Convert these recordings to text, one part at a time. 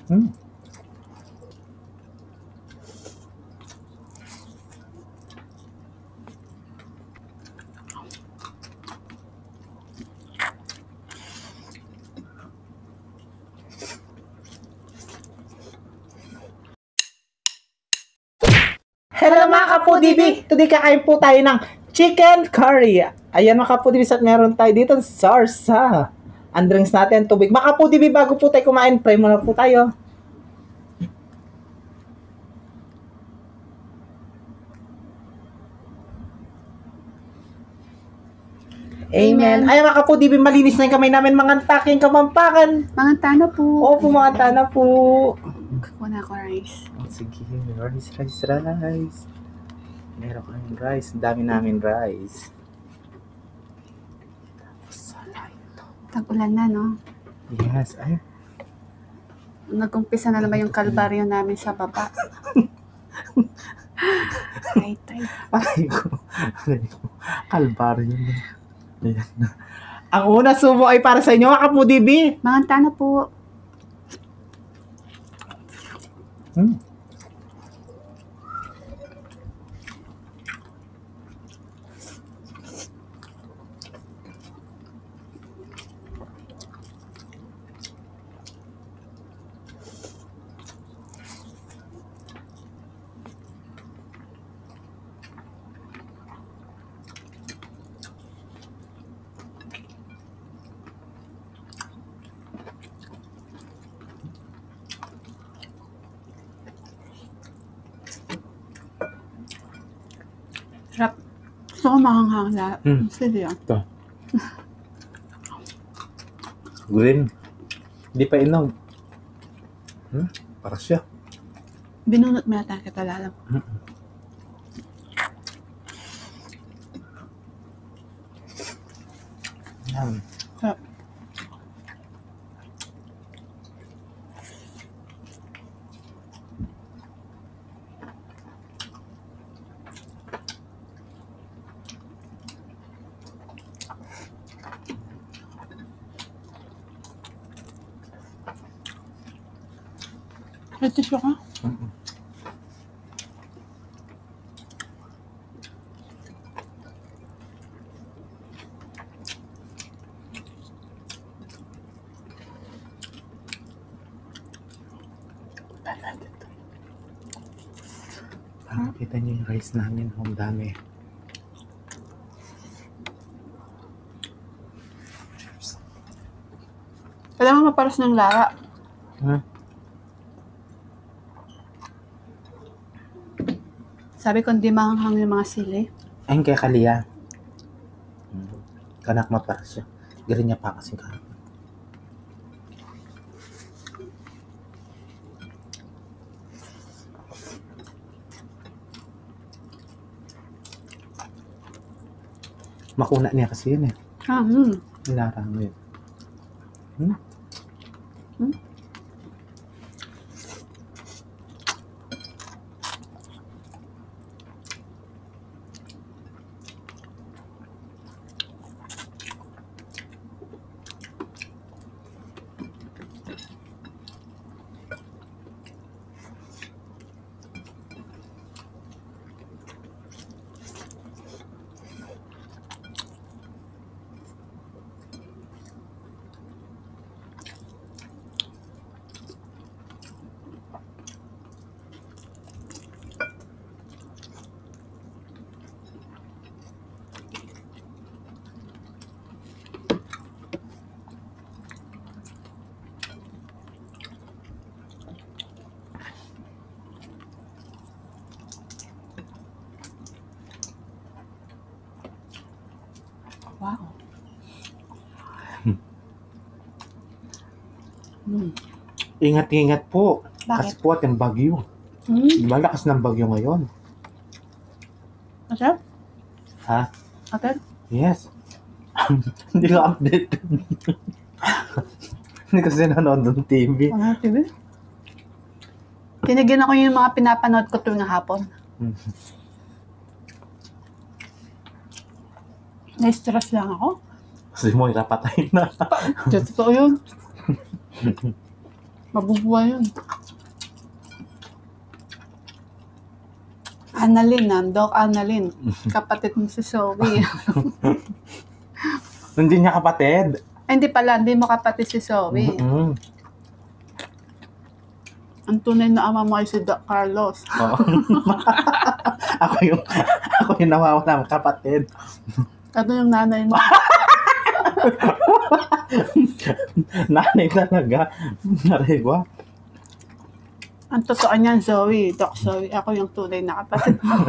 Hmm. Hello mga kapudibi! Today kakain po tayo ng chicken curry. Ayan mga kapudibi, at meron tayo dito sarsa. Ang drinks natin, tubig. Mga kapudibi, bago po tayo kumain, pray muna po tayo. Amen. Ayan mga kapudibi, malinis na yung kamay namin, mga taking kamampakan. Mga tana po. Opo mga tana po. Kuha na ako rice. Oh, sige, rice. Meron kaming rice. Dami namin rice. Tag-ulan na, no? Yes, ay. Nag-umpisa na naman yung kalbaryo namin sa baba. Ay. Ay ko. Kalbaryo na. Ayan na. Ang una sumo ay para sa inyo, mga kapudibi. Mga tana po. Sarap. Gusto ko mahanghang lahat. Sige yan. Ito. Green. Hindi pa inog. Para siya. Binunot mo yata kita lalang. Yan. Sarap. May tissue ka? Kita niyo yung rice namin. Ang dami. Kailangan maparas ng lara. Sabi ko hindi mahanghang yung mga sili. Ayun kaya kaliya. Kanak mapara siya. Gari niya pa kasi ka. Makuna niya kasi yun eh. Ilarang mo yun. Wow. Ingat-ingat po. Bakit? Kasi po ating bagyo. Malakas ng bagyo ngayon. Masarap? Ha? Atel? Yes. Hindi ka update. Hindi kasi nanonood ng TV. Ano TV? Tinigyan ako yung mga pinapanood ko tuwing hapon. Na-stress lang ako. Kasi mo, irapatay na. Totoo yun. Mabubuhay yun. Annalyn, Doc Annalyn. Kapatid mo si Zoe. Hindi niya kapatid. Ay, hindi pala, hindi mo kapatid si Zoe. Mm-mm. Ang tunay na ama mo ay si Doc Carlos. Oo. ako yung nawawala ng kapatid. Ito yung nanay mo. Nanay talaga. Narewa. Ang totoo niyan, Zoe. Doc Zoe. Ako yung tunay na kapatid mo.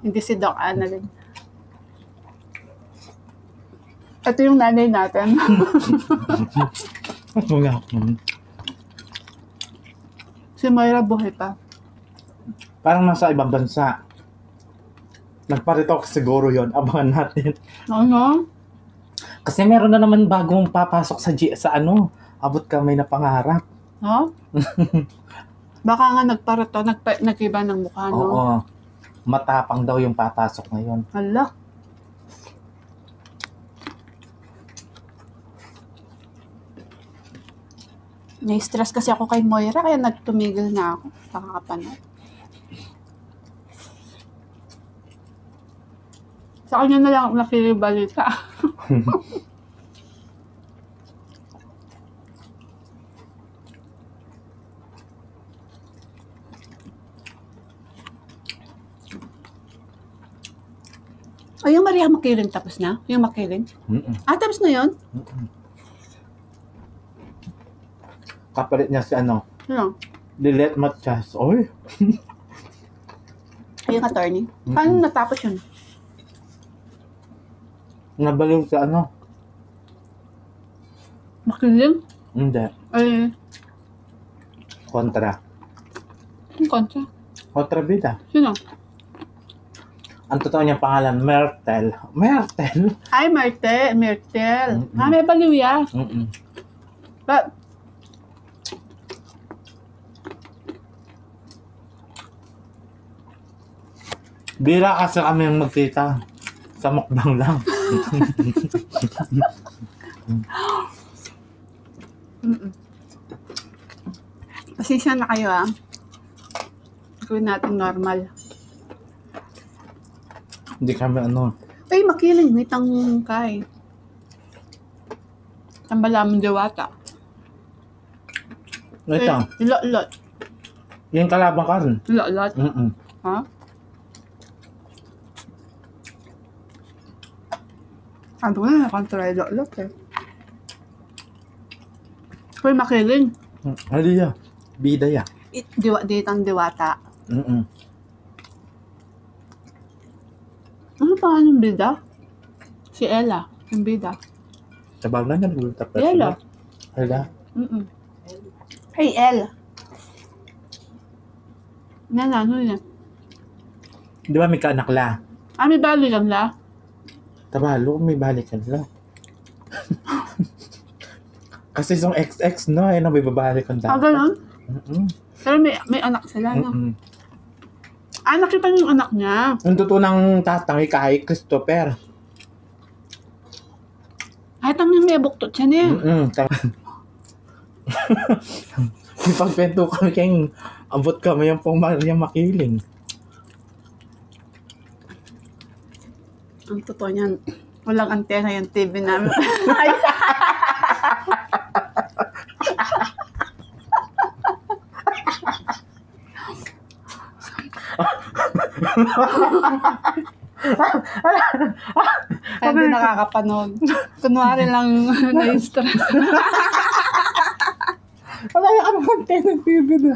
Hindi si Doc Annalyn. Ito yung nanay natin. Wala. Si Moira buhay pa. Parang nasa ibang bansa. Nagparitok siguro yon. Abangan natin. Ano? Kasi meron na naman bagong papasok sa ano. Abot kamay na pangarap. No? Baka nga nagparito, nag-iba ng mukha, no? Oo. Matapang daw yung papasok ngayon. Hala. Na-stress kasi ako kay Moira, kaya nagtumigil na ako. Nakakapanood. Sa kanya na lang ako nakilibalita. O, yung Maria Makiling tapos na? Yung Makiling? Mm-mm. Ah, tapos na yun? Mm-mm. Kapalit niya si ano. Ano? Lilet Matias. Oy. Yung attorney? Paano natapos yun? Nabaliw sa ano. Makiling? Hindi. Ay, Kontra. yung kontra. Kontrabida. Sino? Ang totoo niyang pangalan, Myrtle. Myrtle? Ay, Myrtle. Mm-mm. Ah, may baliw ya. Mm-mm. But, Bira kasi kami yung magkita. Sa mukbang lang. pasensya na kayo ah. Gawin natin normal. Hindi kami ano. Ay, Makiling. May tangkay. Tambalamon diwata. Ito. Ilot-lot. Yung kalabang ka rin. Ilot-lot. Mm-mm. Ha? Ano nga, kontra ilot-lot eh. Uy, Makiling. Hali ya. Bida ya. Ditang diwata. Mm-mm. Ano pa ng bida? Si Ella. Yung bida. Sabaw na yan. Ulta pa. Ella. Hala. Hey, Ella. Ano yun? Di ba may kaanak la? Ah, may bali lang la? Tabalo, may balikan lang. Kasi yung XX, no? Ayun ang may babalikan Ah, dapat. ganun? Mm-mm. Pero may anak sila, no? Mm-mm. Ah, nakita niyo yung anak niya. Ang totoo ng tatang kay Christopher. Kahit ang may buktot siya niya. Mm-mm. May pagpento kami kayong abot kami yung pong Maria Makiling. Ang totoo niyan, walang antena yung TV namin. Ay, kaya hindi nakakapanood. Kunwari lang na-stress. Wala yung anong content ng TV na.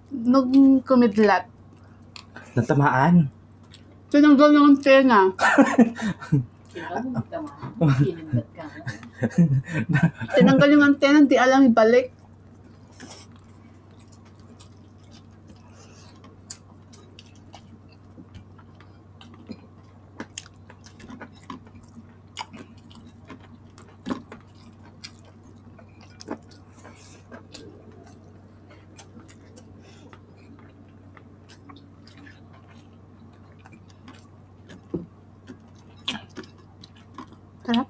Nung kumidlat, Natamaan. tinanggal ng antena. Tinanggal yung antena, hindi alam ibalik. Sarap.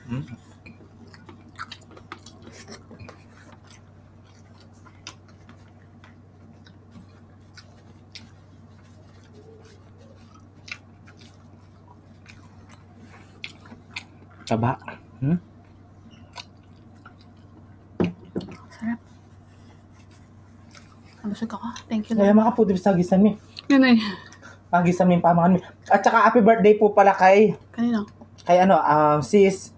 Hmm? Taba. Hmm? Sarap. Nabusog ako. Thank you Kaya lang. mga po, sa gisami. Yun ay. Pagisami pa mga At saka happy birthday po pala Kanino? kay ano, sis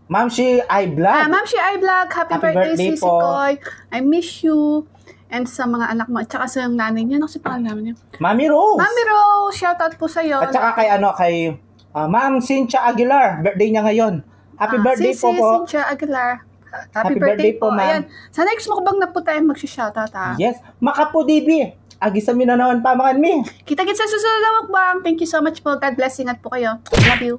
Ma'am Shi I Vlog. Ma'am, I Vlog. Happy birthday, Sisi po. Koy. I miss you. And sa mga anak mo. At saka sa nanay niya. Ano si pangalan namin niya? Mami Rose. Mami Rose. Shoutout po sa'yo. At saka kay Ma'am Cynthia Aguilar, birthday niya ngayon. Happy birthday Sisi po. Cynthia Aguilar. Happy Happy birthday birthday po, po. ma'am. Ayan. Sa next mo bang na po tayo mag-shoutout ha? Yes. Makapo DB. Agisami na naman pamakan mi. Kita-kits sa susunod na mukbang. Thank you so much po. God bless. Ingat po kayo. Love you.